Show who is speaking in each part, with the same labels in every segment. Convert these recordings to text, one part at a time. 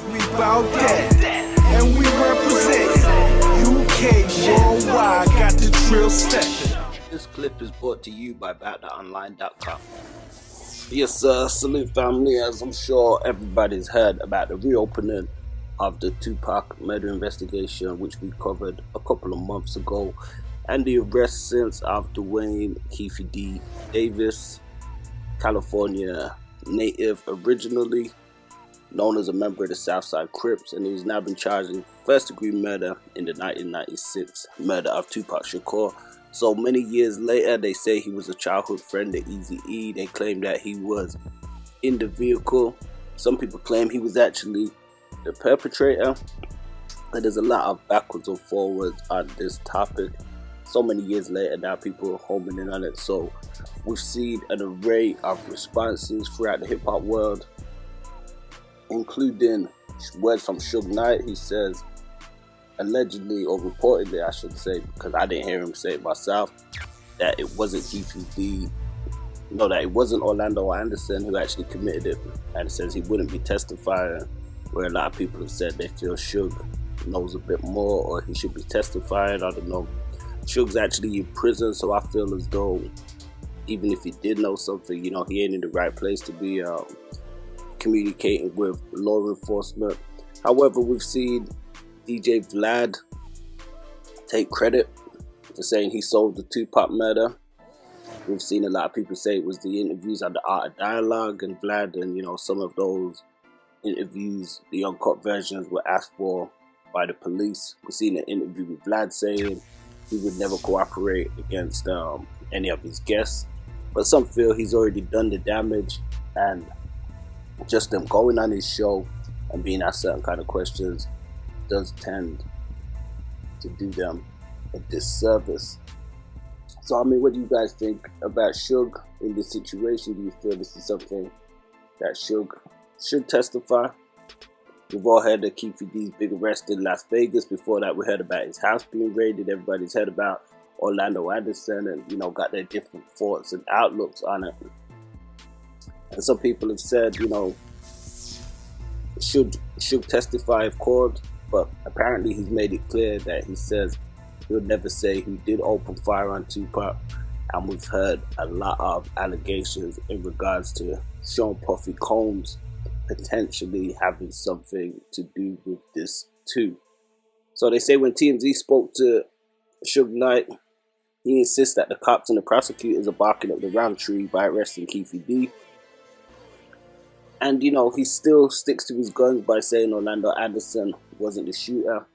Speaker 1: We bout that, and we represent UK worldwide. Got the drill stepping.
Speaker 2: This clip is brought to you by BoutOnline.com. Yes, salute family. As I'm sure everybody's heard about the reopening of the Tupac murder investigation, which we covered a couple of months ago, and the arrest since of Dwayne Keefe Davis, California native, originally known as a member of the Southside Crips, and he's now been charged in first-degree murder in the 1996 murder of Tupac Shakur. So many years later, they say he was a childhood friend of Eazy-E. They claim that he was in the vehicle. Some people claim he was actually the perpetrator. And there's a lot of backwards and forwards on this topic. So many years later, now people are homing in on it. So we've seen an array of responses throughout the hip-hop world, including words from Suge Knight. He says, allegedly, or reportedly I should say, because I didn't hear him say it myself, that it wasn't that it wasn't Orlando Anderson who actually committed it, and it says he wouldn't be testifying, where a lot of people have said they feel Suge knows a bit more, or he should be testifying. I don't know. Suge's actually in prison, so I feel as though even if he did know something, he ain't in the right place to be communicating with law enforcement. However, we've seen DJ Vlad take credit for saying he solved the Tupac murder. We've seen a lot of people say it was the interviews on the Art of Dialogue, and Vlad, and some of those interviews, the uncut versions, were asked for by the police. We've seen an interview with Vlad saying he would never cooperate against any of his guests, but some feel he's already done the damage, and just them going on his show and being asked certain kind of questions does tend to do them a disservice. So what do you guys think about Suge in this situation? Do you feel this is something that Suge should testify? We've all heard of Keefe D's big arrest in Las Vegas. Before that, we heard about his house being raided. Everybody's heard about Orlando Anderson, and got their different thoughts and outlooks on it. And some people have said, should testify if called, but apparently he's made it clear that he says he'll never say who did open fire on Tupac. And we've heard a lot of allegations in regards to Sean Puffy Combs potentially having something to do with this too. So they say when TMZ spoke to Suge Knight, he insists that the cops and the prosecutors are barking up the wrong tree by arresting Keefe D. And he still sticks to his guns by saying Orlando Anderson wasn't the shooter.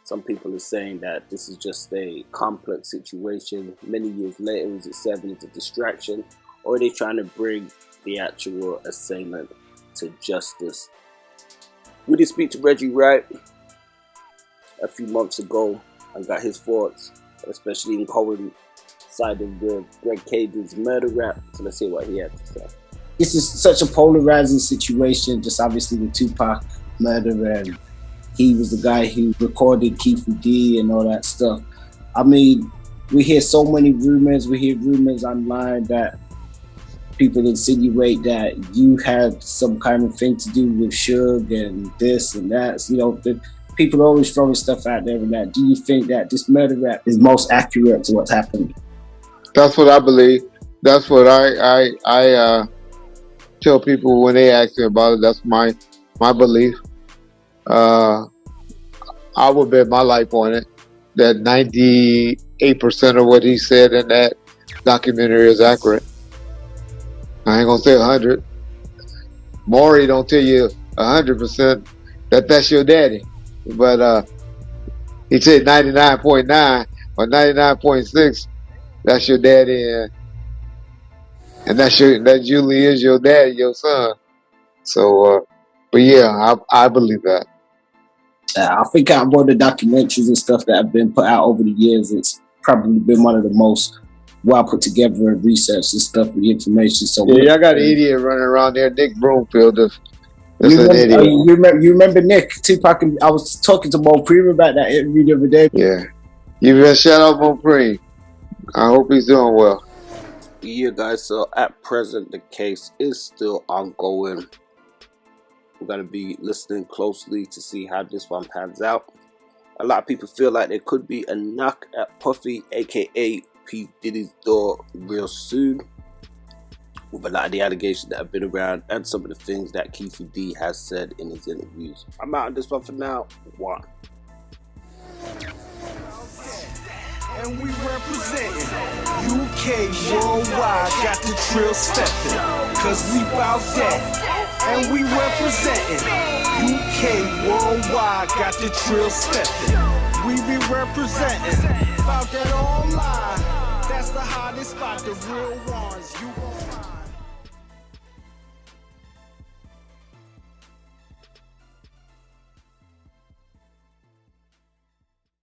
Speaker 2: Some people are saying that this is just a complex situation. Many years later, is it serving as a distraction, or are they trying to bring the actual assailant to justice? We did speak to Reggie Wright a few months ago and got his thoughts, especially in coinciding with Greg Kading's murder rap. So let's see what he had to say.
Speaker 3: This is such a polarizing situation, just obviously the Tupac murder, and he was the guy who recorded Keefe D and all that stuff. We hear so many rumors. We hear rumors online that people insinuate that you had some kind of thing to do with Suge and this and that. The people are always throwing stuff out there and that. Do you think that this murder rap is most accurate to what's happened?
Speaker 4: That's what I believe. That's what I tell people when they ask me about it. That's my belief. I would bet my life on it that 98% of what he said in that documentary is accurate. I ain't gonna say 100. Maury don't tell you 100% that that's your daddy, but he said 99.9 or 99.6. That's your daddy, and that usually is your daddy, your son. So, but yeah, I believe that.
Speaker 3: I think out of all the documentaries and stuff that have been put out over the years, it's probably been one of the most well put together and researched and stuff with the information. So
Speaker 4: yeah, I got an idiot running around there, Nick Broomfield.
Speaker 3: You remember Nick Tupac? I was talking to Mo Preem about that interview the other day.
Speaker 4: Yeah, you been shout out Mo Preem. I hope he's doing well.
Speaker 2: Yeah, guys. So at present, the case is still ongoing. We're going to be listening closely to see how this one pans out. A lot of people feel like there could be a knock at Puffy, aka P. Diddy's door, real soon, with a lot of the allegations that have been around and some of the things that Keefe D has said in his interviews. I'm out on this one for now. One.
Speaker 1: And we representing UK worldwide, got the trill stepping, cause we bout that. And we representing UK worldwide, got the trill stepping. We be representing, bout that online. That's the hottest spot, the real one.